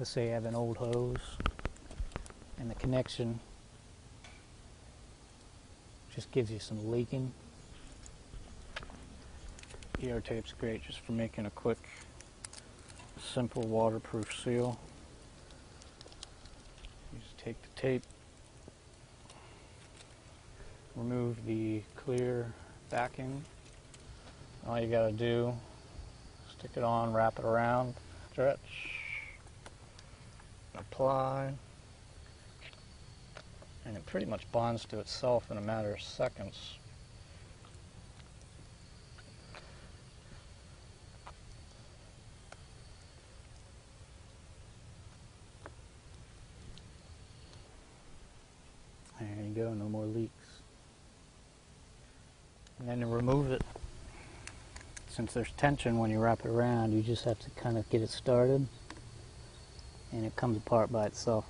let's say you have an old hose and the connection just gives you some leaking. ER tape's great just for making a quick, simple waterproof seal. You just take the tape, remove the clear backing. All you gotta do, stick it on, wrap it around, stretch, apply, and it pretty much bonds to itself in a matter of seconds. There you go, no more leaks. And then to remove it, since there's tension when you wrap it around, you just have to kind of get it started and it comes apart by itself.